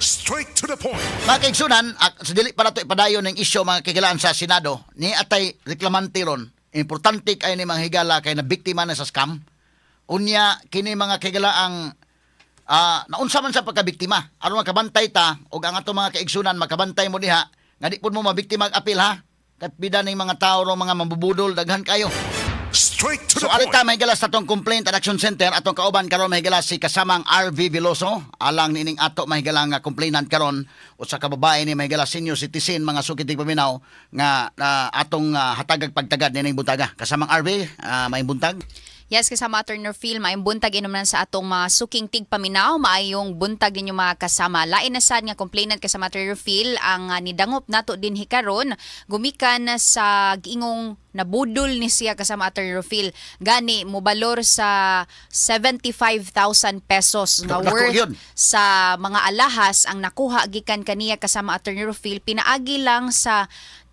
Straight to the point. Mga kaigsunan, sa dili para to ipadayon ng isyo mga kigalaan sa Senado, ni atay reklamante ron, importante kay ni mga higala kay na biktima na sa scam. Unya, kini mga kigalaang naunsa man sa pagkabiktima. Aron makabantay ta, o ang ato mga kaigsunan, makabantay mo diha, nga di po mo mabiktima apil ha. Kapida ng mga tao ro mga mambubudol, daghan kayo. Straight to So the point. alita may galas tatong complaint and action center atong kauban karon may galas si kasamang RV Veloso alang nining ato may galang nga complainant karon usa ka babae ni may galas senior citizen mga sukitig paminaw nga atong hatagag pagtagad nining buntaga kasamang RV may buntag. Yes, kasama Turner Phil, maayong buntag inuman sa atong mga suking tigpaminaw, maayong buntag ninyo mga kasama. Lain na sad nga complainant kasama Turner Phil ang nidangop nato din hikaron gumikan sa giingong nabudol ni siya kasama Turner Phil. Gani mobalor sa 75,000 pesos nga Dako worth yun. sa mga alahas ang nakuha gikan kaniya kasama Turner Phil. Pinaagi lang sa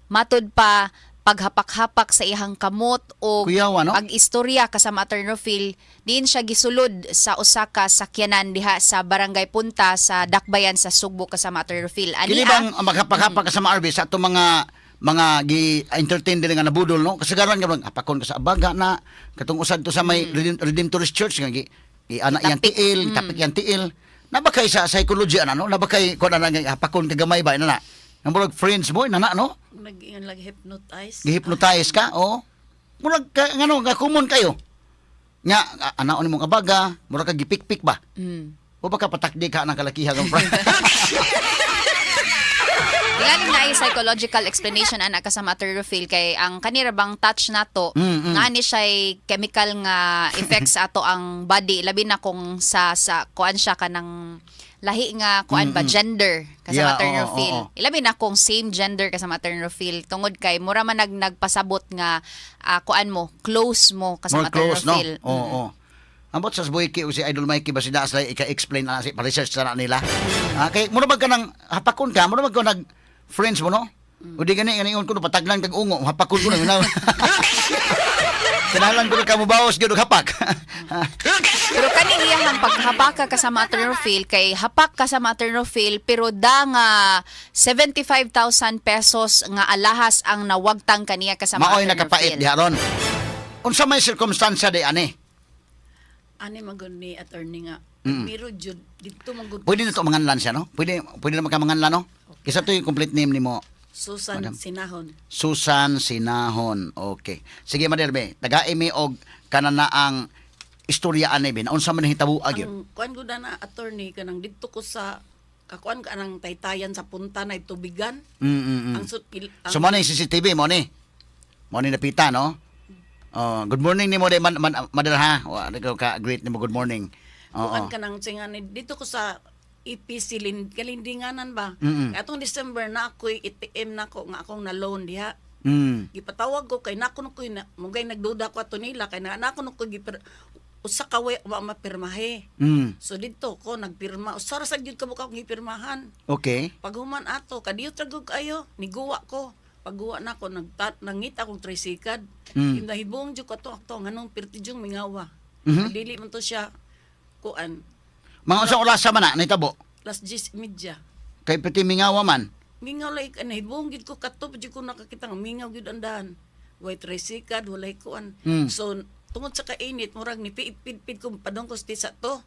matod pa paghapak-hapak sa ihang kamot o Kuyawa, no? pag-istorya kasama Turner Phil, diin siya gisulod sa usa ka sakyanan diha sa Barangay Punta sa Dakbayan sa Sugbo kasama Turner Phil. Kini bang maghapak-hapak kasama RV sa atong mga gi-entertain din nga nabudol no kasi karon karon apakon ka sa abaga na katong usad to sa may Redemptorist Church nga ana yang tiil tapik yang tiil nabakay sa psychology ana no nabakay kun ana nga apakon kagamay ba na ang murag friends boy nana no Nag-ingon lang hypnotize. gi-hypnotize ka o murag ka ngano nga common kayo nga anaon nimong abaga murag ka gipikpik ba o baka patakdi ka ng kalakihan ng friend. Galing na ay psychological explanation ana kasama Turner Phil kay ang kanira bang touch nato nga ni siya chemical nga effects ato ang body labi na kung sa kuan siya kanang lahi nga kuan ba gender kasama Turner Phil. Ilabi na kung same gender kasama Turner Phil tungod kay mura man nagpasabot nga kuan mo close mo kasama More Turner close no Phil. oo. Ambot sa Boyki o si Idol Mikey ba si Daas na ika-explain na si pa-research na nila. Kay mura ba ka nang hapakon ka, mura ba ka nag friends mo no? O di gani ko no pataglan kag ungo, hapakon ko na. Kinahalan ko ka mo bawas gyud og hapak. Pero kani iyang paghapaka kasama Turner Phil kay hapak kasama Turner Phil pero da nga 75,000 pesos nga alahas ang nawagtang kaniya kasama Maoy Turner nakapait Phil. diha ron. Unsa may circumstansya di ani? Ani magud ni attorney nga. Pero jud dito magud Pwede na to manganlan siya no? Pwede na makamanganlan no? Kisa to yung complete name nimo. Susan Madam. Sinahon. Susan Sinahon. Okay. Sige, Maderbe. Tagai mi og kananaang istorya ani bin. Unsa man hitabuag yun? Ang kuan gud na attorney kanang dito ko sa kakuan ka nang taytayan sa punta na tubigan. Ang So mo ni CCTV mo ni. Mo ni napita no? Good morning ni mo de Madar ha. Wa ka greet nimo good morning. kuan ka nang singan dito ko sa EPC kalindinganan ba. Atong December na ako'y ATM nako nga akong na loan diha. Gipatawag ko kay nako no koy mugay nagduda ko ato nila kay nako no koy usa ka way mapirmahe. So dito ko nagpirma. Usara sa gyud ka buka akong gipirmahan. Okay. Paghuman ato kadiyo tragog ayo niguwa ko. Pagguwa na ko nangita akong tricycad. Hibong jud ko ato nganong pirtijong mingawa. Dili man to siya kuan. Mga unsang oras man na nitabo? Last 10:30. Kay pati mingawa man. Mingaw like hibong gid ko kato jud ko nakakita nga mingaw gid andahan. Way tricycad walay kuan. So tungod sa kainit murag ni pipid ko padong ko sa to.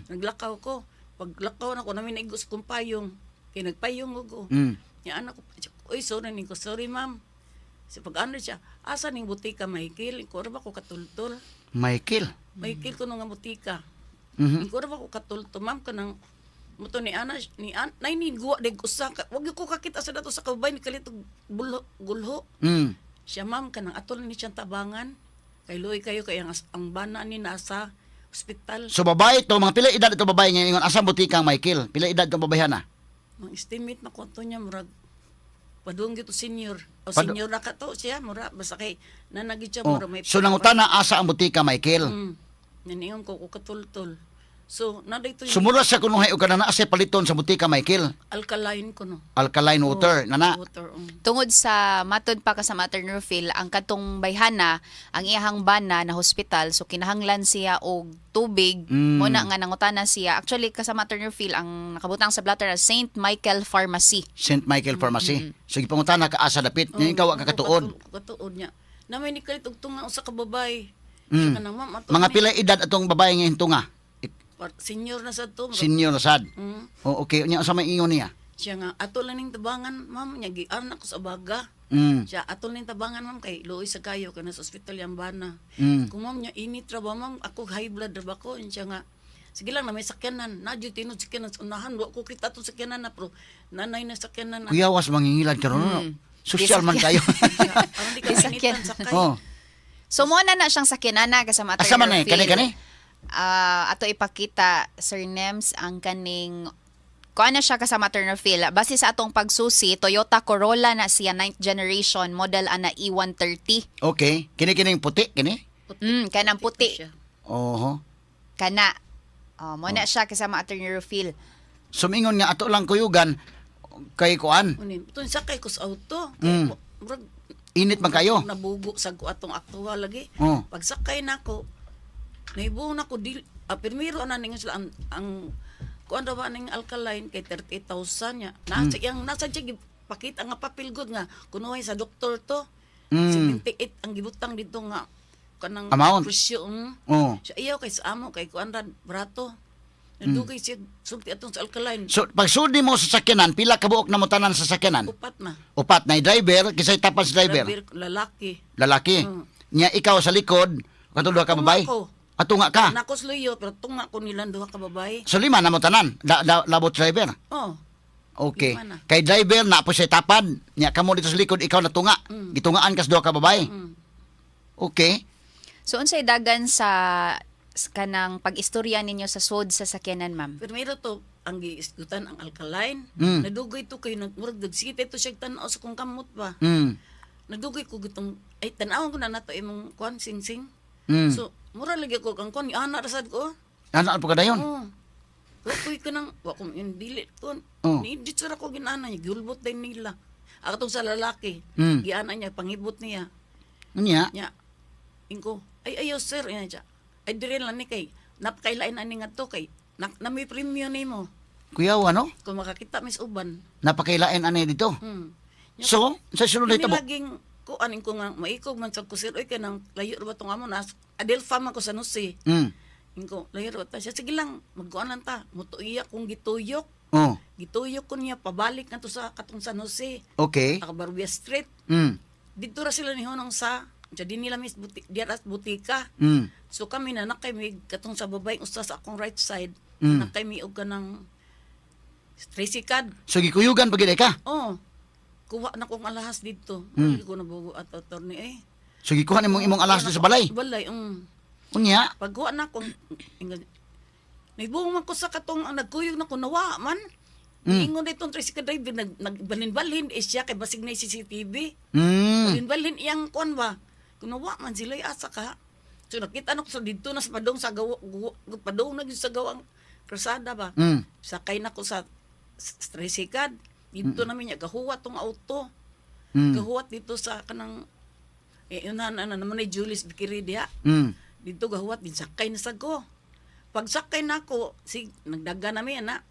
Naglakaw ko. Paglakaw na ko namin naigos kong payong. Kay nagpayong ko. Ya anak ko, oy sorry ma'am. Sa pag-ano siya, asa ning butika Michael? Iko ra ba ko katultol? Michael. Michael ko nga butika. Iko ra ba ko katultol ma'am kanang muto ni ana nay ni guwa deg usa ka. Wag ko kakita sa dato sa kabay ni kalito gulho. Siya ma'am kanang atol ni siyang tabangan. Kay luoy kayo kay ang bana ni nasa ospital. So babae to, mga pila edad ito babae ngayon, asa butikang Michael? Pila edad itong babae na? Mang estimate na ko to niya murag padung gito senior. O Padu- senior na ka to siya mura basta kay nanagid siya mura may So nangutana asa ang butika Michael? Naningon ko katultol. So, na dito yung Sumura sa kunuhay o kanana sa paliton sa butika, Michael. alkaline ko no. Alkaline water, nana. Water. Tungod sa matod pa ka sa maternal ang katong bayhana, ang iyahang bana na hospital, so kinahanglan siya og tubig, mo na nga nangutana siya. Actually, ka sa maternal ang nakabutang sa blatter na St. Michael Pharmacy. St. Michael Pharmacy. So, ipangutana ka asa dapit. Nga ikaw ang kakatuon. Katuod niya. Namay ni kalit og tunga usa ka babay. Mm. Siya kanang ma'am ato Mga ni- pila edad atong babae ngayon tunga. Senior na sa to. Senior na sad. Mm. O, okay. Unya, sa may ingon niya. Siya nga ato lang ning tabangan ma'am nya gian ako sa baga. Mm. Siya ato lang ning tabangan ma'am kay luoy sa kayo kana sa ospital yang bana. Mm. Kung ma'am nya init ra ba ma'am ako high blood ra ba ko siya nga sige lang na may sakyanan na jud tinod sakyanan sa unahan wa ko kita to sakyanan na pero nanay na sakyanan na. Kuya, was mangingilad ka ron. Social man kayo. Aron di ka Disakyan. initan sakay. oh. So mo na siya sa kinana ka sa maternal Asa man eh? Kani-kani? ato ipakita, Sir Nems, ang kaning kuan na siya ka sa maternal base sa atong pagsusi, Toyota Corolla na siya 9th generation, model ana E130. Okay. Kini-kining puti, kini? Kanang puti. Siya. Oho. Kana. Mo na siya ka sa maternal Sumingon nga ato lang kuyugan kay kuan. Unin, ito sakay ko sa auto. Mm. Murag Init man kayo. nabugo sa ko atong aktual lagi. Oh. Pag sakay nako, naibuo na ko primero ana ning sila ang kuan ra ba ning alkaline kay 38,000 nya. Nasa siya pakita nga papel good nga kunuhay sa doktor to. 78 ang gibutang dito nga kanang Amount. presyo. Oh. Siya ayaw kay sa amo kay kuan ra brato. Nadugay siya sulti atong sa alkaline. So, pag sudi mo sa sakyanan, pila kabuok na mo tanan sa sakyanan? Upat na. Upat na driver, kisay tapan sa driver. Lalaki. Lalaki. Nya ikaw sa likod, katulad ka babae. Tunga ko. Atunga ka. Nakos luyo pero tunga ko nilang duha ka babae. So lima na mo tanan, labot driver. Oh. Okay. Lima na. Kay driver na po siya tapan. Nya kamo dito sa likod ikaw natunga. Gitungaan kas duha ka babae. Okay. So unsay dagan sa kanang pag-istorya ninyo sa sud sa sakyanan, ma'am? Primero to ang giisgutan ang alkaline. Nadugay to kay murag dagsite to siya tan-aw sa kong kamot ba. Nadugay ko gitong ay tan-awon ko na nato imong kwan sing-sing. So mura lagi ko kang kwan ana ra sad ko. Ano po ka dayon? Oh. Kuy ka nang wa ko yung dili ko. Oh. Ni dito ra ko ginana niya gulbot din nila. Ako tong sa lalaki. Giana niya pangibot niya. Nya. Nya. Ingko, ay ayaw sir, yan siya. Ay dire lang ni kay, napakailain ani nga to kay, na may premium ni mo. Kuya, ano? Kung makakita mis uban. Napakailain ani dito. Nya, So, sa sunod na kami ito mo. laging, ko aning ko nga, maikog man sa kusir, oy kanang layo ra ba tong amo na, Adelpha man ko sa nusi. Ingko, layo ra ta siya, sige lang, magkuan lang ta, mutuiya kung gituyok. Oh. Gituyok ko niya, pabalik na to sa katong San Jose. Okay. Barbia Street. Dito ra sila ni Honong sa, di nila mis diaras butika. So kami na nakay mig katong sa babaeng usa sa akong right side, nakay mi og kanang tricycad. So, gikuyugan pag ka. Oh. Kuha na kong alahas dito. Hindi ko nabugo at attorney eh. So, gikuhan imong alas sa balay. Balay, Unya. Pagkuha na kong naibong man ko sa katong ang nagkuyog na ko nawa man. Ingon na itong tricycle driver, nagbalin-balin siya kay basig na yung CCTV. Balin-balin iyang kuan ba. Kunawa man sila asa ka. So nakita na ko sa dito na sa padong sa padong na sa gawang krasada ba. Sakay na ko sa tricycle. Dito namin niya gahuwat tong auto. Gahuwat dito sa kanang naman ni Julius Bikiri diha. Dito gahuwat din sakay na sa ko. Pag sakay na ko, nagdaga namin na.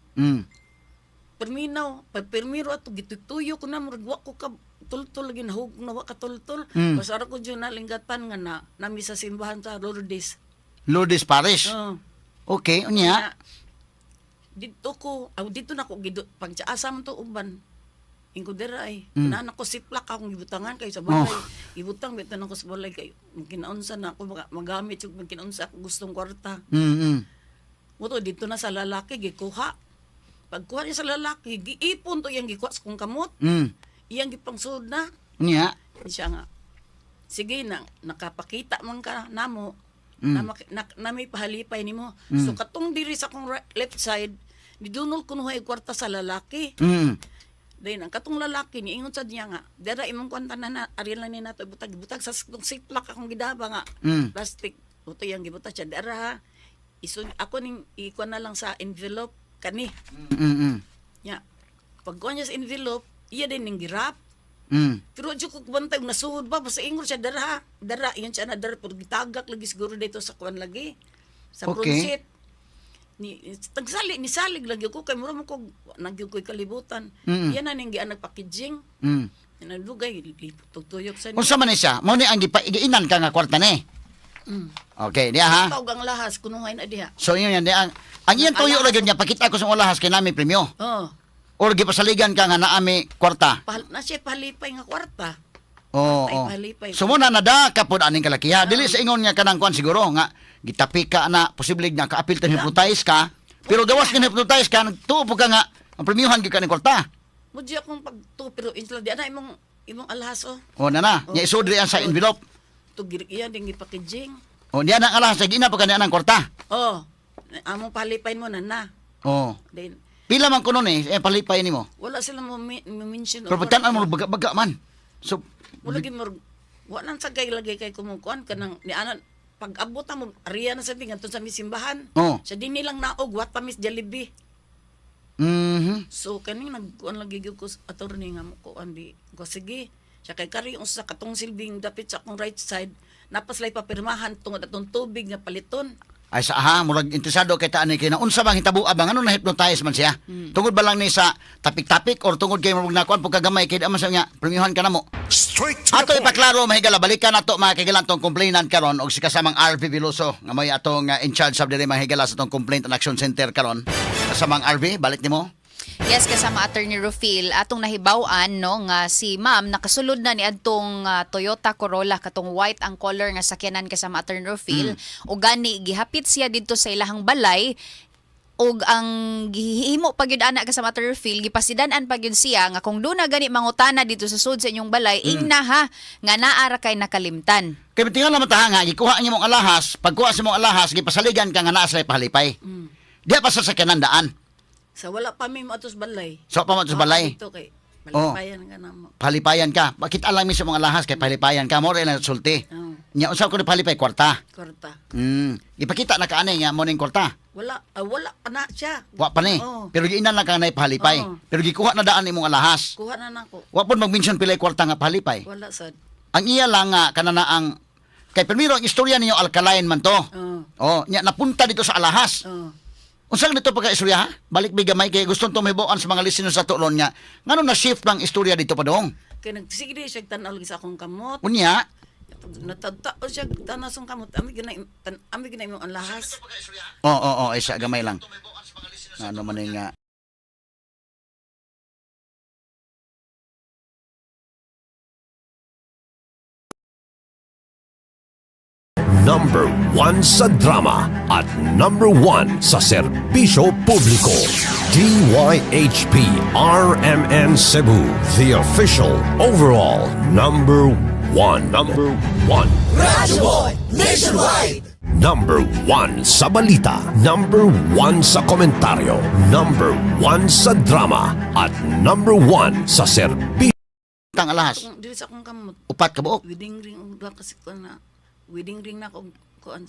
Permiro ato gitutuyo ko na muragwa ko ka tultol lagi nahug nawa ka tultol. Pasara ko dyan na linggatan nga na nami sa simbahan sa Lourdes. Lourdes Parish. Okay, unya. Dito na ko pag asa man to uban. Ingko dira ay. Naanak ko siplak akong gibutangan kay sa balay. Ibutang beto na ko sa balay kay kinaunsa na ako magamit yung kinaunsa ako gustong kwarta. Muto dito na sa lalaki gikuha. Pagkuha niya sa lalaki, giipon to iyang gikuha sa kong kamot. Iyang gipangsud na. Unya. Siya nga, sige na, nakapakita man ka namo, na may pahalipay ni mo. So katong diri sa kong left side, nidunol ko nuhay kwarta sa lalaki. Dahil ang katong lalaki, niingon sa niya nga, dara imong kwanta na, ariyan lang ni nato, butag sa siplak akong gidaba nga, plastic, buto yung gibuta siya, dara ha, ako ning ikuan na lang sa envelope kani. Mm. Nya. Pagkuha niya sa envelope, iya din ning girap. Mm. Pero dyan ko bantay, nasuhod ba? Basta ingro siya, dara. Dara, yun siya na dara. Pero gitagak lagi siguro dito sa kuan lagi. Sa Okay. bronzit. Nisalig lagi ko. Kay mura mo ko, nagyog ko'y kalibutan. Mm. Yan na ning gian nagpackaging. Mm. Nalugay, tutuyok sa Unsa man ni siya? Mo ni ang giinan ka nga kwarta ni. Okay, diya ha. Tawag ang lahas, kunungay na diha. So yun yan, diya, ang iyan tuyo ra gyud niya pakita ko sa ulahas kay nami premyo. Oh, Or gipasaligan ka nga naami kwarta. na siya palipay nga kwarta. Oo. Palipay. So muna nada ka pod aning kalakiha. Dili sa ingon nga kanang kuan siguro nga gitapi ka na posible nga kaapil ta hypnotize ka. Pero gawas nga hypnotize ka nagtuo po ka nga ang premyohan gyud ka ning kwarta. Mudya akong pagto, pero insla di na imong alahas oh. O na. Nya isudri yan sa envelope. Tugir iyan ding gipackaging. O niya nang alahas sa gina pa kanang kwarta. Oh, among palipay mo na. O. Then, Pila man kuno ni palipay nimo. wala sila mention. Pero pagtan mo baga man. So wala gimor. Wala sa gay lagay kay kumukuan kanang ni anan pag abot mo ariya na sa tingan sa misimbahan. Oh. Sa din nilang naog wat tamis Jollibee. Mhm. So kaning nagkuan lagi gyud ko attorney nga mo kuan di ko sige. Siya kay kari usa katong silbing dapit sa akong right side napaslay papirmahan tungod atong tubig nga paliton. Ay sa murag interesado kay taani kay na unsa bang hitabo abang ano na hypnotize man siya. Tungod ba lang ni sa tapik-tapik or tungod kay murag nakuan pag kagamay kay aman sa nga premiuhan ka namo. Straight to Ato the point. ipaklaro mahigala balikan nato mga kaigalan tong complainant karon og si kasamang RV Veloso nga may atong in charge of diri mahigala sa tong complaint and action center karon. Kasamang RV balik nimo. Yes, kasama Attorney Rufil, atong nahibaw-an no nga si Ma'am nakasulod na ni adtong Toyota Corolla katong white ang color nga sakyanan kasama Attorney Rufil ug gani gihapit siya didto sa ilahang balay ug ang gihimo pagyud ana kasama Attorney Rufil gipasidan-an pagyud siya nga kung doon na gani mangutana dito sa sud sa inyong balay ingna ha nga naara kay nakalimtan. Kay tingala man taha nga gikuha niyo mong alahas, pagkuha sa mong alahas gipasaligan ka nga naa sa pahalipay. Diya pa sa sakyanan daan. Sa wala pa mi mo atos balay. So pa mo sa balay. Dito kay Oh. malipayan ka na mo. Palipayan ka. Bakit alam mi sa mga alahas kay palipayan ka mo rin na sulti. Oh, Nya unsa ko ni palipay kwarta. korta. Ipakita na kaani nga mo ning kwarta. Wala na siya. Wa pa ni. Oh. Pero giinan lang ka na palipay. Oo. Pero gikuha na daan imong alahas. Kuha na nako. Wa pod mag-mention pilay kwarta nga palipay. Wala sad. Ang iya lang nga kanana ang kay primero ang istorya ninyo alkaline man to. Oh. Nya napunta dito sa alahas. Oh. Unsang dito pagka istorya ha? Balik bigamay kay gustong tumibuan sa mga listeners sa tulon nga. Ngano na shift lang istorya dito pa dong? Kay nagsigdi siya tanaw lagi sa akong kamot. Unya, Natagtao siya tanaw sa kamot. Ami gina imong ang lahas. oo, isa gamay lang. Ano man nga Number 1 sa drama at number 1 sa serbisyo publiko. DYHP RMN Cebu, the official overall number 1. Number 1. Radyo Boy Nationwide. Number 1 sa balita, number 1 sa komentaryo, number 1 sa drama at number 1 sa serbisyo. tang alahas. Dili sa akong kamot. Upat ka buok. Wedding ring og duha kasi ko na. Wedding ring na ko kuan.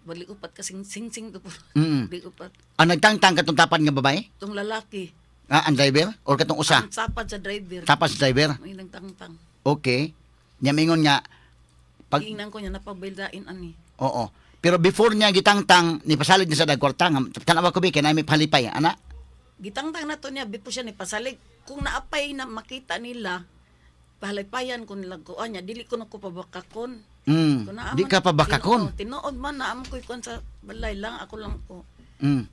Balik upat kasing sing-sing to po. Balik upat. Ang nagtangtang katong tapan nga babae? Tong lalaki. Ang driver or katong usa? Ang sapad sa driver. Tapas sa driver. May nagtangtang. Okay. Nya mingon nga pag Giingnan ko niya napabildain ani. oo. Pero before niya gitangtang ni pasalig niya sa dagkwarta nga tanawa ko bi kay naami palipay ana. Gitangtang na to niya before siya ni pasalig. Kung naapay na makita nila pahalipayan ko nila ko anya dili ko na ko pabakakon. Kung naaman- Di ka pa bakakon. Tinuod man na ko kuan sa balay lang ako lang ko.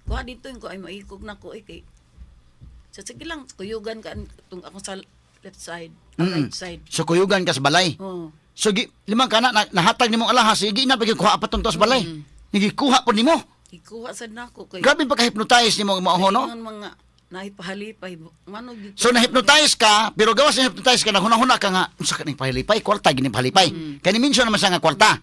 Kuha dito yung ko ay maikog na ko kay. Sa sige lang kuyugan ka tung ako sa left side, right side. So kuyugan ka sa balay. Oh. So limang kana nahatag nimong alahas sige na pagikuha apat tong sa balay. Nigikuha po nimo. Ikuha sad nako kay. Grabe pa ka-hypnotize nimo maaho no? Ingon mga nahipahalipay mano dito. So na-hypnotize ka, pero gawas na hypnotize ka, naghuna-huna ka nga, unsa ka ning pahalipay, kwarta gini pahalipay. Kani minsan naman sa nga kwarta.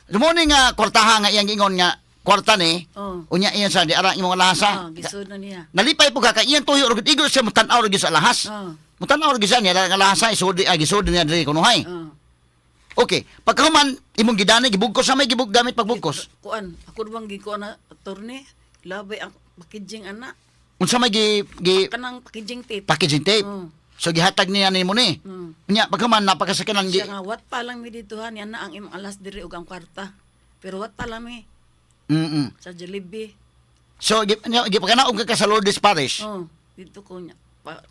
Lumoni nga kwartaha nga iyang ingon nga kwarta ni, Oh. unya iyan sa di ara imong alahasa. Gisod na niya. Nalipay po ka iyang tuyo ug igor siya mutan-aw ug sa alahas. Oh. Mutan-aw ug siya niya ang alahasa isudi gisud niya diri kunuhay. Oh. Okay, pagkahuman imong gidani gibugkos sa may gibug gamit pagbugkos. Kuan, ako bang gikuan na attorney, labay ang packaging ana, Unsa may gi kanang packaging tape. packaging tape. Mm. So gihatag niya nimo ni. Nya pagkahuman napakasakinan gi. Siya nga, wat pa lang mi ditohan, yan na ang imong alas diri ug ang kwarta. Pero wat pa lang mi, sa Jollibee. So gipakanaog ka sa Lourdes Parish. Oh, dito ko niya.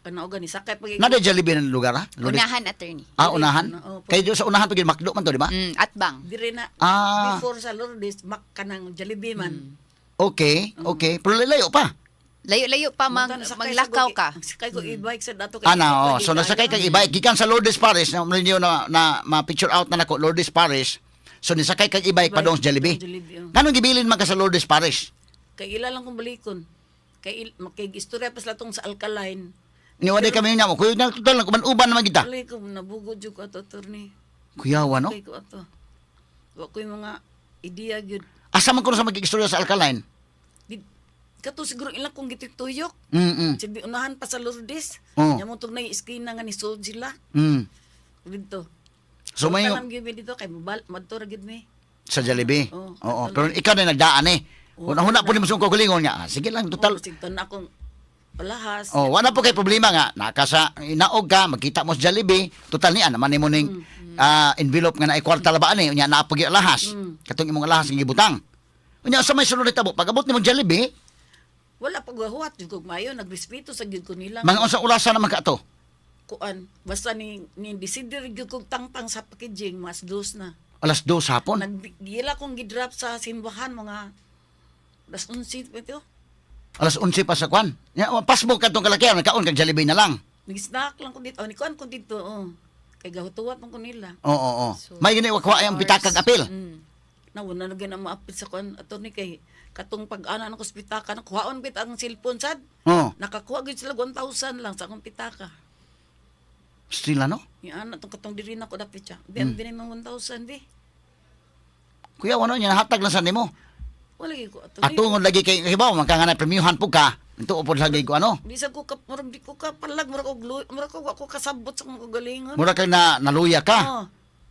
Kanaugan ni sakay pag Nada Jollibee ng lugar ha? Lourdes. Unahan, attorney. Unahan. Oo, Kay do sa unahan pagid makdo man to, di ba? At bang. Dire na Ah. before sa Lourdes mak kanang Jollibee man. Okay, okay. Pero layo pa. Layo-layo pa Munta na sakay maglakaw sa ka. Sakay ko e-bike sa dato kay. Ana, so nasakay kag e-bike gikan sa Lourdes Parish na ninyo na ma-picture out na nako Lourdes Parish. So nisakay kag e-bike padong sa Jollibee. Jollibee. Kanang gibilin man ka sa Lourdes Parish? Kay ila lang kong balikon. Kay istorya pa sila tong sa Alkaline. Niwade kami niya mo. Kuya na total na uban naman kita. Alay ko nabugod jud ko ato attorney. Kuyawa no? Kay ko ato. Wa ko yung mga ideya gyud. Asa man kuno sa magigistorya sa Alkaline? Kato siguro ilang kong gituyok. Mm. Sige unahan pa sa Lourdes. Oh. Nya mo tong nay iskina nga ni sold sila. Mm. Dito. So may Kalam gyud mi dito kay madto ra gyud mi. sa Jollibee. Oo. Oo. Pero ikaw na nagdaan eh. Una po ni mo sung kulingon niya. Sige lang total. Total na akong palahas. Oh, wala po kay problema nga. Naka sa inaog ka, magkita mo sa Jollibee, total niya naman nimo ning envelope nga na kwarta labaan eh. Unya naa pagi alahas. Katong imong alahas nga gibutang. Unya sa may sulod tabo, pag-abot nimo Jollibee, Wala pag gahuat jud kog mayo nagrespeto sa gyud ko nila. mga unsa ulasan naman ka to? Kuan basta ni decider gyud kog tangtang sa packaging mas dos na. Alas 2 hapon. Naggila kong gidrop sa simbahan mga alas 11 pa ito. Alas 11 pa sa kwan. Ya, pasbo ka tong kalakihan, kaon kag Jollibee na lang. Nag-snack lang ko dito. Ni kuan ko dito. Oh. Kay gahutuwat man ko nila. Oo. May gini wakwa ang pitakag apil. Nawala na gina maapit sa kuan attorney kay katong pag-ana ng hospital ka nakuhaon bit ang cellphone sad. Oo. Nakakuha gid sila 1,000 lang sa akong pitaka. Still ano? Yan tong katong diri na ko dapit siya. Bi ang binay mo 1,000 bi. Kuya, ano niya, nahatag lang sa nimo. Wala gyud ko attorney. Atungod lagi kay hibaw, magkanganay premiuhan po ka. Ito upod lagi ko ano. Di sa ko ka murag di ko ka palag murag ko ako kasabot sa akong kagalingon. Mura kang naluya ka. Oh.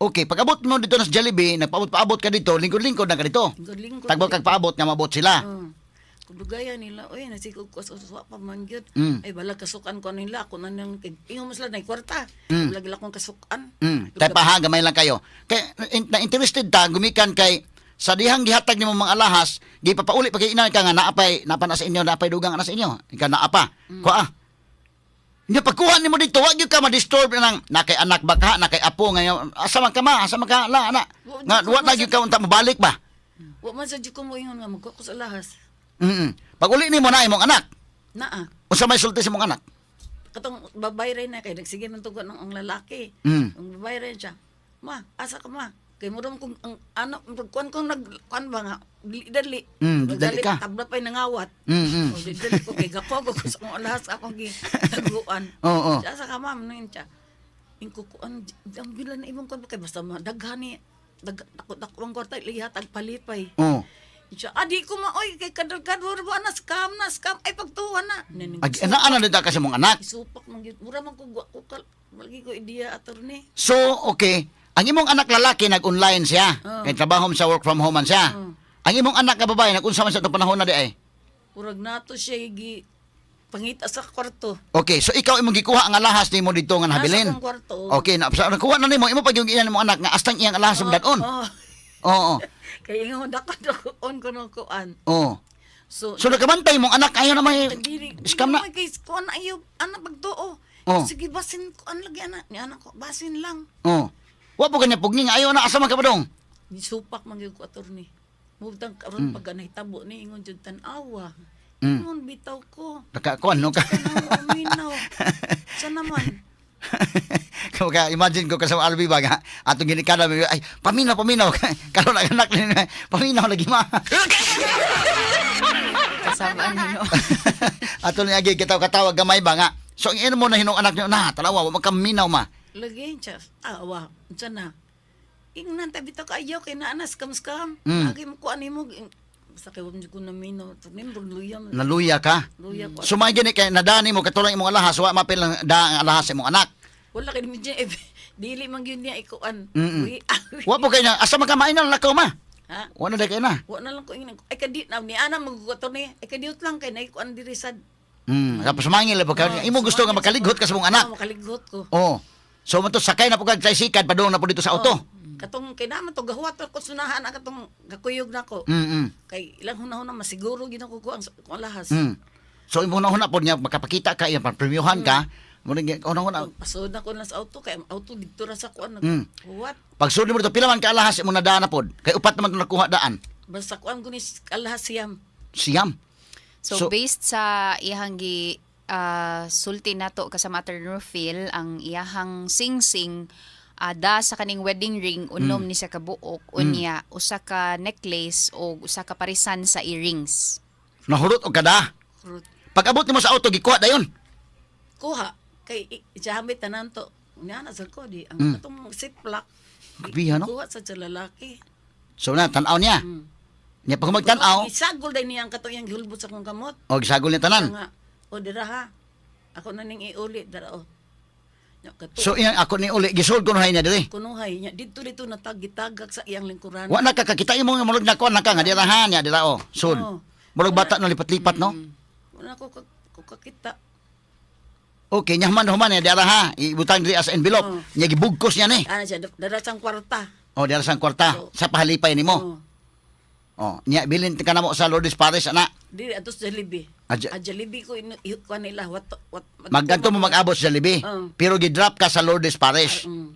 Okay, pag-abot mo dito na sa Jollibee, nagpaabot-paabot ka dito, lingkod-lingkod na ka dito. Galing ko. Tagbot kag paabot nga mabot sila. Kudugaya nila, oy nasikog ko sa uswa pa man gyud. Mm. Ay balag kasukan ko nila ako na nang ingon mo sila na kwarta. Balag lang akong kasukan. Tay pa ha, gamay lang kayo. Kay na interested ta gumikan kay sa dihang gihatag nimo mga alahas, gipapauli pag ina ka nga naapay na sa inyo, naapay dugang na sa inyo. Ika naapa. Kuha. Nya pagkuha nimo dito, wag gyud ka ma-disturb nang nakay anak ba ka, nakay apo ngayon. Asa man ka la ana. Nga wa na gyud ka unta mabalik ba. Wa man sa jud ko mo ingon nga magkuha ko sa lahas. Pag uli nimo na imong anak, Naa. unsa may sulti sa imong anak? Katong babay rin na kay nagsige man tugon ang lalaki. Mm. Ang babay rin siya. Ma, asa ka ma? Kay mo ron kung ang ano kuan ko nagkuan ba nga dali. Dali ka. Tabla pa'y nangawat. O dali ko kay gako ko sa akong alahas akong gitaguan. Oo. Siya sa kamam nun siya. Ingkukuan ang bilan na imong kuan kay basta daghani dako ang kwarta lihatag palipay. Oh. Siya, di ko maoy kay kador-kador ba na scam ay pagtuwa na. Ag ana dito kasi mong anak. Isupak man gyud. Mura man ko lagi ko ideya attorney. So, okay. Ang imong anak lalaki nag-online siya. Kay trabaho sa work from home man siya. Ang imong anak na babae nag-unsa man sa itong panahon na di ay. Murag nato siya gi pangita sa kwarto. Okay, so ikaw imong gikuha ang alahas nimo dito nga nahabilin. Nasa akong kwarto. Okay, nakuha na nimo imo pag yung iyan imong anak nga astang iyang alahas mo dadon. Oh. Oo. Kay ingon on ko no kuan. Oo. So Nagkabantay mong anak ayaw na may diri scam na. Kay kuan ayo ana pagtuo. Oh. Sige basin kuan lagi ana ni anak ko basin lang. Oo. Wa po kanya pugni nga ayaw na asa man ka padong. Supak man gyud ko attorney. Mudang karon pag nahitabo ni ingon jud tan-awa. Mm. Ingon bitaw ko. Nakakuan no ka. Minaw. Sa naman. Kaya imagine ko kasama Albi ba nga atong ginikada ay paminaw karon ang anak ni paminaw lagi ma. Kasama nino. Ato ni agi kataw-katawag gamay ba nga. So ang ino mo na hinong anak niyo na talawa wa magkaminaw ma. Lagi siya. Awa. Unsa na. Ingnan ta bitaw kaayaw kay naa scam. Mm. Lagi mo kuan nimo sa kay wala ko na minaw. Tunim luya man. Naluya ka. Luya ko. So may gini kay nadani mo katulong imong alahas wa mapil lang da ang alahas sa imong anak. Wala kay medyo Dili man gyud niya ikuan. Mm-mm. Uy, Wa po kayo na, asa magkamain na lakaw ma? ha? Wa na day kayo na. Wa na lang ko ingin. Ay kadi na ni ana magguto ni. Ay kadiut lang kay naikuan diri sad. Tapos mangil ba ka? Imo gusto nga makalighot ka sa mong anak. Makaligot ko. Oh. So man to sakay na po kag tricycle padung na po dito sa auto. Katong kay naman to gahuwat ko sunahan na katong gakuyog nako. Kay ilang hunahon na masiguro gid ako ko ang lahas. So imo na po niya makapakita ka yan premiuhan ka. Mo ning una Pasod na ko na sa auto kay ang auto dito ra sa kuan naghuwat. pag sudi mo dito pila man ka alahas imo na daan na pod. Kay upat naman to nakuha daan. Basta kuan ko ni alahas siyam. Siyam. So, So- based sa iyang sulti nato ka sa maternal feel, ang iyahang sing-sing ada sa kaning wedding ring unom ni sa kabuok unya usa ka necklace o usa ka parisan sa earrings. Nahurot og kada. Kurut. Pag abot nimo sa auto gikuha dayon. Kuha kay ijahamit tanan to. Unya na sa ko di ang katong ziplock. Grabe, no? Kuha sa lalaki. So na tan-aw niya. Nya pag magtan-aw, Isagol day niya ang katong iyang gihulbot sa kong kamot. og sagol ni tanan. Nga, o dira ha. Ako na ning iuli dara o. Nya kato. So iyang ako ni uli gisold ko na niya diri. Kunuhay niya dito natagitagak sa iyang lingkuran. Wa na kakita imo nga murag nakuha na ka nga dirahan niya dira oh. Sud. Oo. Murag bata no lipat-lipat no. Wala ko kakita. Okay, nya man human niya dira ha. Ibutang diri as envelope. Oo. Nya gibugkos niya ni. Ana siya dara sang kwarta. Oh, dira sang kwarta Oo. sa pahalipay nimo. Oo. Oh, nya bilin ka na mo sa Lourdes Paris ana. Diri atos Jollibee. Jollibee ko kuan nila what Magganto mo mag-abot sa Libi. Oo. Pero gi-drop ka sa Lourdes Paris. Mm.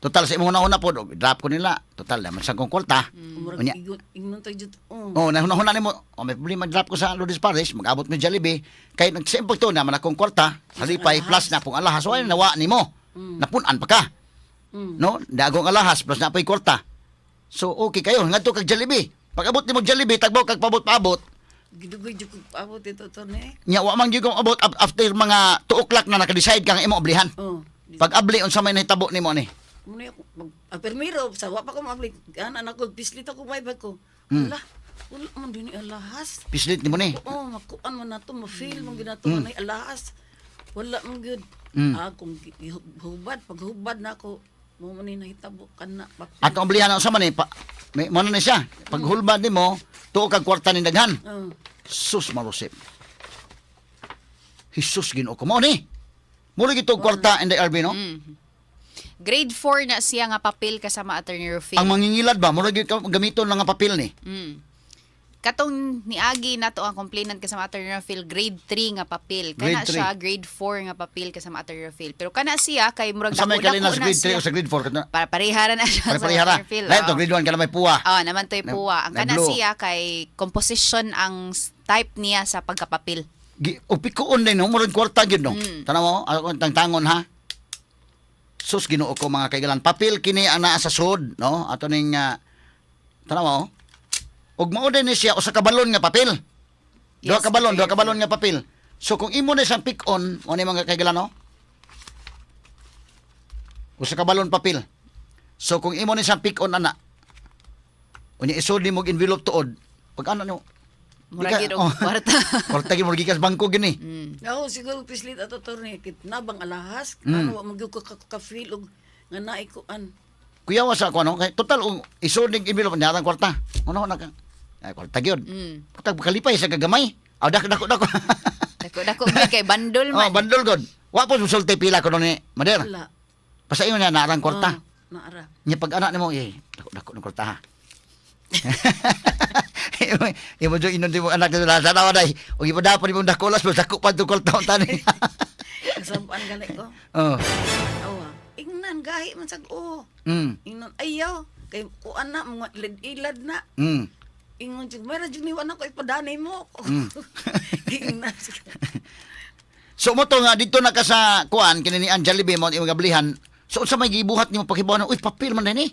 Total sa imo una po, drop ko nila. Total naman sa kong kwarta. Murag Unya. ingnon to jud. Oh, nahuna nimo. Oh, may problema drop ko sa Lourdes Paris, mag-abot mo Jollibee. Kay nagsimple to naman akong kwarta, halipay plus na pong alahas. So ay nawa nimo. Napunan pa ka. No, dagong alahas plus na pay kwarta. So okay kayo, ngadto kag Jollibee. Pag abot nimo Jollibee, tagbo kag pabot-pabot. Gidugoy jud ko abot ito to ni. Nya wa man gyud kong abot after mga 2 o'clock na naka-decide kang imo oblihan. Oh. Pag abli unsa may nahitabo nimo ni? Muna ako, permiro, sa wa pa ko mablik, anak ko, pislit ako, may bag ko. Wala man din alahas. Pislit nimo ni. Oo, makuan man na to, ma-feel mo ginato man ay alahas. Wala man good. Kung hubad, pag hubad na ako, mo man nahitabo ka na. At ang oblihan unsa man ni? May mo na siya. Pag hulbad nimo, tuo kag kwarta ni daghan. Sus marusip. Jesus Ginoo ko mo ni. Mura gito kwarta in the RB no? Grade 4 na siya nga papel kasama attorney Rufil. Ang mangingilad ba mura gid gamiton lang nga papel ni. Katong niagi nato ang complainant kasama attorney Rufil grade 3 nga papel. Kana Grade siya grade 4 nga papel kasama attorney Rufil. Pero kana siya kay murag Sa may kalina sa na grade 3 siya. o sa grade 4 kana. Para parehara na siya Para sa parihara. attorney Rufil. Lahat to grade 1 kana may puwa. Oh, naman to'y puwa. Ang na kana blue. siya kay composition ang type niya sa pagkapapel. Upikoon din no, murag kwarta gyud no. Tanaw mo, ako tangtangon ha. Sus Ginoo ko mga kaigalan. Papel kini ana sa sud, no? Ato ning tanaw mo. Og mao din ni siya usa ka balon nga papel. Duha Yes, ka balon okay. nga papel. So kung imo na siyang pick-on, mo ni mga kaigalan no? Usa ka balon papel. So kung imo ni siyang pick-on ana. Unya isod ni mo og envelope tuod. Pag ano no? Murag Di ka- gyud og kwarta. Kwarta gyud murag gikas bangko gini. Oo, siguro pislit ato to ni, kitnabang alahas. Ano, mag-yung ko ka-feel og nga naikuan. Kuya wa sa ako ano, kay total isod ning envelope nyarang kwarta. Ano na ka? Ay kwarta gyud. Pag kalipay sa kagamay. Aw dako. Dako kay bandol Oh, man. bandol god. Wa po sulti pila ko ni Mader. Wala. Pasayo na narang kwarta. Naara. Nya pag anak nimo dako ng kwarta ha. Imo jo inon mo anak nila sa tawa dai. Og ibo dapat mo dakolas mo dako pa tukol taon tani. Kasampaan gali ko. Oh. Awa. Ingnan, gahi man sag Ingnan, ayaw. Kay kuan na, mga ilad na. Ingon jud mayra jud niwan ako ipadanay mo. Ingnan. So mo to nga dito na ka sa kuan kini ni Jollibee mo imong gablihan. So unsa may gibuhat nimo pakibaw uy papel man ni.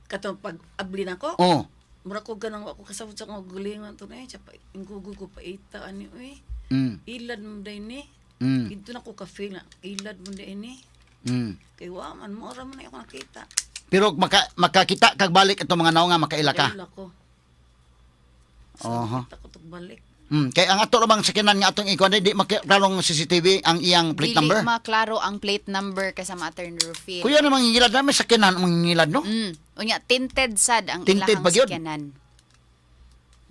Katong pag abli na ko. Oh. Mura ko ganang ako kasabot sa mga gulingan to na eh. Tsaka inggugo ko pa ita ani uy. Ilad mo day ni. Dito na ko ka-feel na. Ilad mo day ni. Kay wa man mo ra man ako nakita. Pero makakita kag balik itong mga naong nga makaila ka. Kaila ko. Oho. Kita ko to balik. Kaya ang ato namang sakinan nga atong ikuan di maklarong CCTV ang iyang plate Dili number. maklaro ang plate number kasama attorney Rufil. Kuya namang ngilad na may sakinan ang ngilad no. Unya tinted sad ang Tinted ilahang ba yun? sakyanan.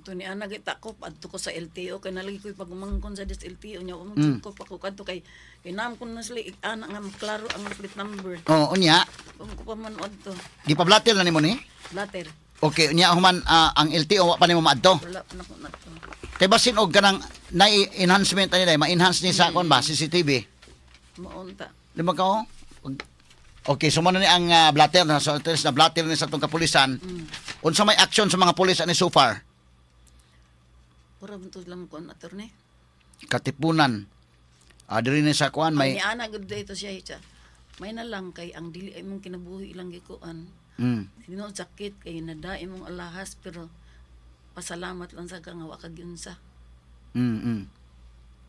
Ito ni ana kita ko adto ko sa LTO kay nalagi ko pagumangkon sa dis LTO nya ko pa ko kadto kay kinam ko na sila ana nga maklaro ang plate number. Oo, unya. Kung ko pa man adto. Gipablatil na nimo ni. Later. Okay, unya human ang LTO wa pa nimo maadto. Wala pa na ko na to. Kay basin og kanang na-enhancement ani dai, ma-enhance ni sa kon ba CCTV. Maunta. Lima ka oh? Okay, so man ni ang blatter na so na blatter ni sa tong kapulisan. Unsa may action sa mga pulis ani so far? Pura buntos lang ko attorney. Katipunan. Diri ni sa kuan May may ana gud dito siya ita. May na lang kay ang dili ay mong kinabuhi ilang gikuan. Sino sakit kay nada imong alahas pero pasalamat lang sa kang wa kagyunsa.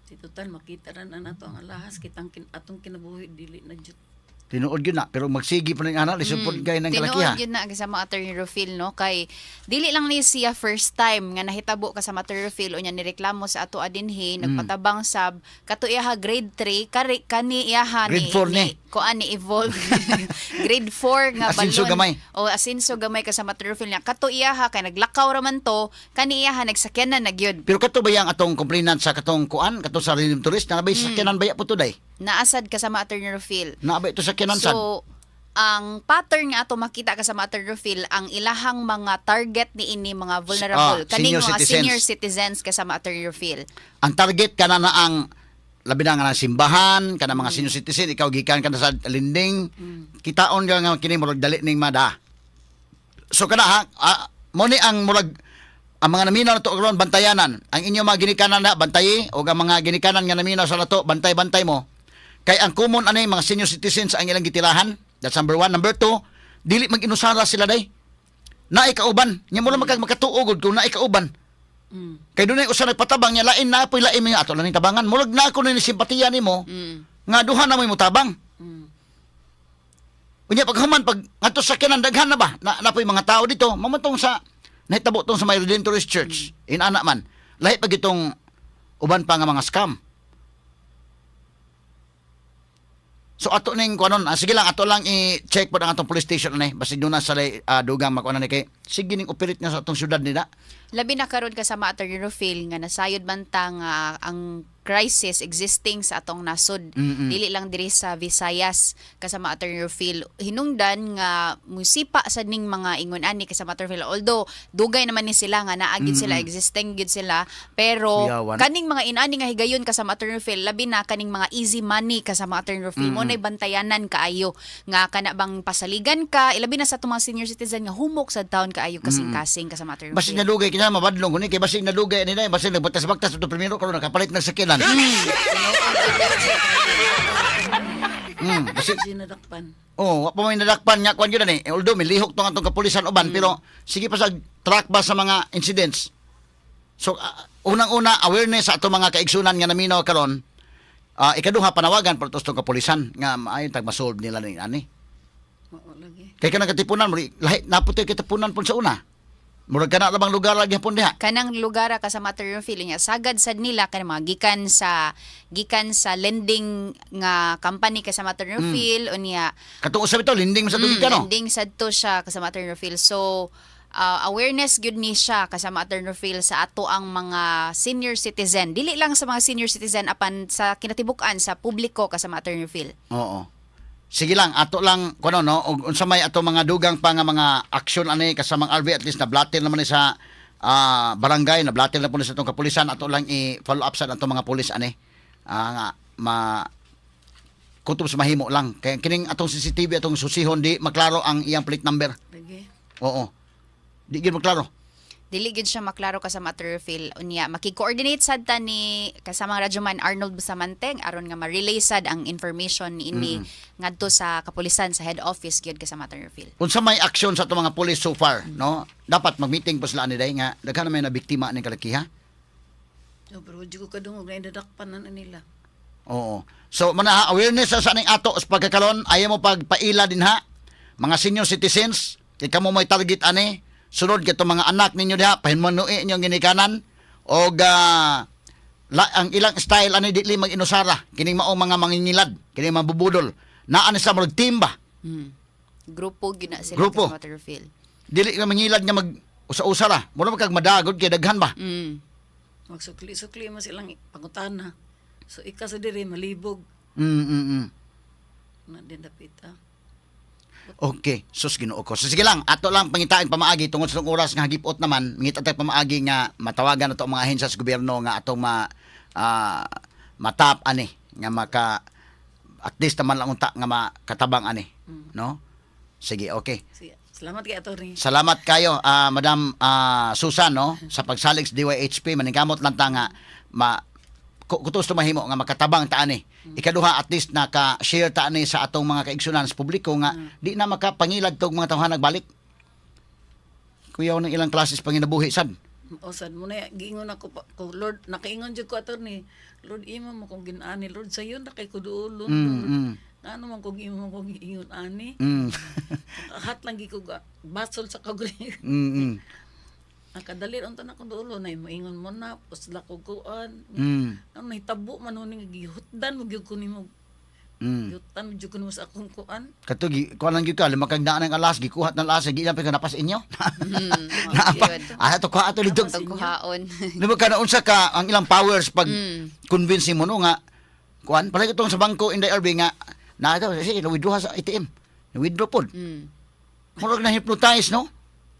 Si total makita ran ana to ang alahas kitang atong kinabuhi dili na jud. tinuod gyud na pero magsigi pa ning ana lisod pod kay nang kalakiha. Tinuod yun na kasama attorney Rufil no kay dili lang ni siya first time nga nahitabo kasama attorney Rufil unya nireklamo sa ato adinhi nagpatabang sab kato iyaha grade 3 kani iyaha Grade 4 ni. kuan ni evolve grade 4 nga balon Asinso gamay. o asinso gamay kasama attorney Rufil niya kato iyaha kay naglakaw ra man to kani iyaha nagsakyan na nagyud Pero kato ba yang atong complainant sa katong kuan kato sa Rilim Tourist na bay sakyanan baya po to day. naasad kasama attorney Rufil. Na ba ito sakyanan sad. So, ang pattern nga ato makita ka sa Mater Rufil, ang ilahang mga target ni ini mga vulnerable. Kaning senior mga citizens. senior citizens ka sa Mater Rufil. Ang target kana na ang labi na nga ng simbahan kana mga senior citizen ikaw gikan kana sa linding kitaon nga kini murag dali ning mada. So kana ha mo ni ang murag ang mga naminaw na to karon bantayanan. Ang inyo mga ginikanan na bantayi o ang mga ginikanan nga naminaw sa nato bantay-bantay mo. Kay ang common ani mga senior citizens ang ilang gitirahan. That's number 1. Number 2, dili mag-inusara sila day. Naay kauban. Nya mo lang makatuugod kung naay kauban. Kay dunay usa nagpatabang nya lain na apoy lain mga ato lang ning tabangan. Murag na ako ni simpatiya nimo. Nga duha na mo tabang. Unya paghuman pag ato sa kinan daghan na ba? Napoy mga tao dito. Mamantong sa nahitabo tong sa may Redentorist Church in ana man. Lahi pag itong uban pa nga mga scam. So ato ning kuanon, sige lang ato lang i-check pod ang atong police station ani basta doon na sa dugang makuan ni kay sige ning operate nga sa atong syudad nila. Labi na karon ka sa Mater Rufil nga nasayod man ta nga ang crisis existing sa atong nasod. Dili lang diri sa Visayas kasama Attorney Rufil. Hinungdan nga musipa sa ning mga ingon ani kasama Attorney Rufil. Although dugay naman ni sila nga naagid sila existing gid sila pero Kuyawan. kaning mga inani nga higayon kasama Attorney Rufil labi na kaning mga easy money kasama Attorney Rufil mo nay bantayanan kaayo nga kana bang pasaligan ka ilabi na sa atong mga senior citizen nga humok sa taon kaayo kasing-kasing kasama Attorney Basig Rufil. nalugay kina mabadlong kuni kay basig nalugay ni dai basig nagbatas-bagtas ito primero karon nakapalit ng sakinan. Basig Sinadakpan. wa pa may nadakpan nga kuan gyud ani. Although milihok tong atong kapulisan uban pero sige pa sa track ba sa mga incidents. So unang-una awareness sa atong mga kaigsunan nga naminaw karon. Ikaduha panawagan para tong kapulisan nga maayon tag masolve nila ni ani. Mao lagi. Kay kanang katipunan lahi naputoy katipunan pun sa una. Murag kana labang lugar lagi hapon diha. Kanang lugar ka sa Mater Rufil niya sagad sad nila kanang mga gikan sa lending nga company ka sa Mater Rufil unya Katong usab ito linding sa tubig no. lending sad to siya ka sa Mater Rufil. So awareness gyud ni siya kasama Attorney Rufil sa ato ang mga senior citizen. Dili lang sa mga senior citizen apan sa kinatibuk-an sa publiko kasama Attorney Rufil. Oo. Sige lang, ato lang kuno no, ug unsa may ato mga dugang pa nga mga action ani kasamang RV at least na blatter naman ni sa barangay, na blatter na po ni sa atong kapulisan, ato lang i-follow up sa atong mga pulis ani. Nga kutob sa mahimo lang. Kaya kining atong CCTV atong susihon di maklaro ang iyang plate number. Lagi. Oo. Di gyud maklaro. Dili gyud siya maklaro kasama Attorney Rufil unya makiko-coordinate sad ta ni kasama Radyoman Arnold Bustamante aron nga ma-relay sad ang information ni ini ngadto sa kapulisan sa head office gyud kasama Attorney Rufil. Unsa may action sa atong mga pulis so far, no? Dapat mag-meeting po sila ani day nga daghan na may nabiktima ning kalakiha. So, pero di ko kadungog na indadakpan na nila. Oo. So, mana awareness sa ning ato sa pagkakaron, ayaw mo pagpaila din ha. Mga senior citizens, kay kamo may target ani, sunod kitong mga anak ninyo diha, pahinmanuin inyong ginikanan, o ang ilang style ani dili mag-inusara kining maong mga mangingilad, kining mabubudol. Naa ni sa murag team ba? Grupo gyud na sila Grupo. sa Waterfield. Dili nga mangilad nga mag usa-usara. Mura man kag madagod kay daghan ba? Magsukli-sukli mo silang pangutana. So ika sa diri malibog na din dapita. Okay, sus Ginoo ko. So sige lang, ato lang pangitain pamaagi tungod sa oras nga hagipot naman, mingit atay pamaagi nga matawagan nato ang mga ahensya sa gobyerno nga atong matap ani nga maka at least naman lang unta nga makatabang ani, no? Sige, okay. Sige, salamat kay attorney. Salamat kayo, Madam Susan, no, sa pagsalig sa DYHP. Maningkamot lang ta nga kutos mahimo nga makatabang ta ani. Ikaduha, at least naka-share ta ani sa atong mga kaigsunan sa publiko nga di na makapangilad tog mga tawhan nagbalik. Kuyaw ng ilang klases panginabuhi sad. O sad mo na giingon ako ko Lord, nakaingon jud ko attorney. Lord, imo mo kong ginani. Lord, sayo na kay kuduulon. Ano man kong imo kong giingon ani. Hat lang gi ko basol sa kaguli. Nakadali unta na kung dulo na maingon mo na pusla ko kuan. Ang nahitabo man huning gihutdan mo gyud ko nimo. Yutan mo gyud ko nimo sa akong kuan. Kato kuan lang gyud ka limakag daan ang alas gikuhat ng alas gi lang pa napas inyo. To ka ato lidog. Tagkuhaon. Diba ka na unsa ka ang ilang powers pag convince mo no nga kuan pala itong sa bangko Inday RB nga na ito sige withdraw sa ATM. Withdraw pod. Murag na hypnotize no?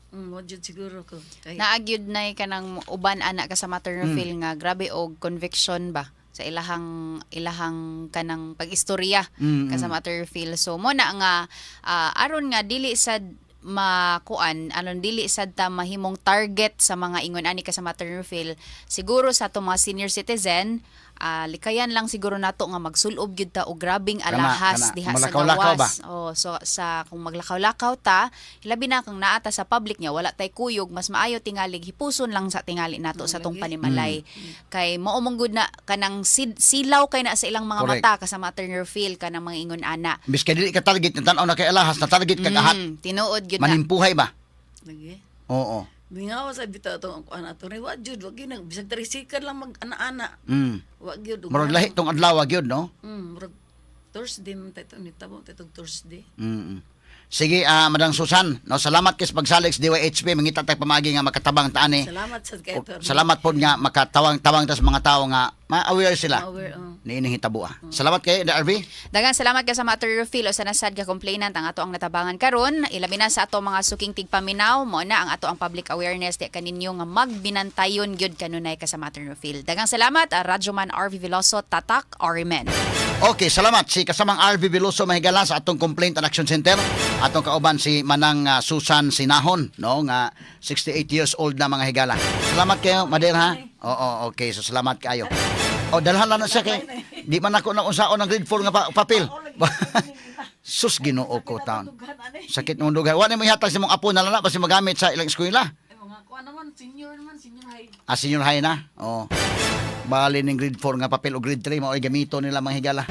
Mo jud siguro ko. Kay Naagyud na kanang uban anak ka sa Maternal nga grabe og conviction ba sa ilahang kanang pag-istorya ka sa Maternal. So mo na nga aron nga dili sad makuan anon dili sad ta mahimong target sa mga ingon ani ka sa Maternal, siguro sa ato mga senior citizen likayan lang siguro nato nga magsulob gyud ta og grabing alahas diha sa Maglakaw-lakaw ba? gawas. So sa kung maglakaw-lakaw ta, labi na kung naata sa public niya wala tay kuyog, mas maayo tingalig hipuson lang sa tingali nato sa tong panimalay. Kay mao mong gud na kanang silaw kay na sa ilang mga Correct. mata ka sa Maternal kanang mga ingon ana. Biskay dili ka target ng tanaw na kay alahas na target ka kahat. Tinuod gyud na. Manimpuhay ba? lagi. Oo. Bingawa sa bitaw to ang kuan attorney. Wa jud wag gyud bisag trisikan lang mag ana-ana. Wa gyud. Murag lahi tong adlaw gyud no? Murag Thursday man tayo ni tabo tayo Thursday. Sige, Madang Susan, no, salamat kay sa pagsalig sa DYHP, mangita tay pamagi nga makatabang taani. Salamat sa kay attorney. Salamat pod nga makatawang-tawang ta sa mga tawo nga ma-aware sila. Aware, Niining hitabo. Salamat kay RV. Dagan salamat ka sa Maternal o sa nasad ka complainant ang ato ang natabangan karon. Ilabi na sa ato mga suking tigpaminaw mo na ang ato ang public awareness di kaninyo nga magbinantayon gyud kanunay ka sa Maternal. Dagang salamat Radyoman RV Veloso Tatak Orimen. Okay, salamat si kasamang RV Veloso mahigala sa atong Complaint and Action Center. Atong kauban si Manang Susan Sinahon, no, nga 68 years old na mga higala. Salamat kayo, Mader ha. Oo, okay. So salamat kayo. O dalhan lang na siya kay di man ako na unsaon ng grade 4 nga papel. Sus Ginoo ko taon. Sakit ng dugay. Wa ni mo ihatag sa mong apo na lang basi magamit sa ilang eskwela. Mga kuan naman senior high. Senior high na. Oh. Bali ning grade 4 nga papel o grade 3 mao ay gamito nila mga higala.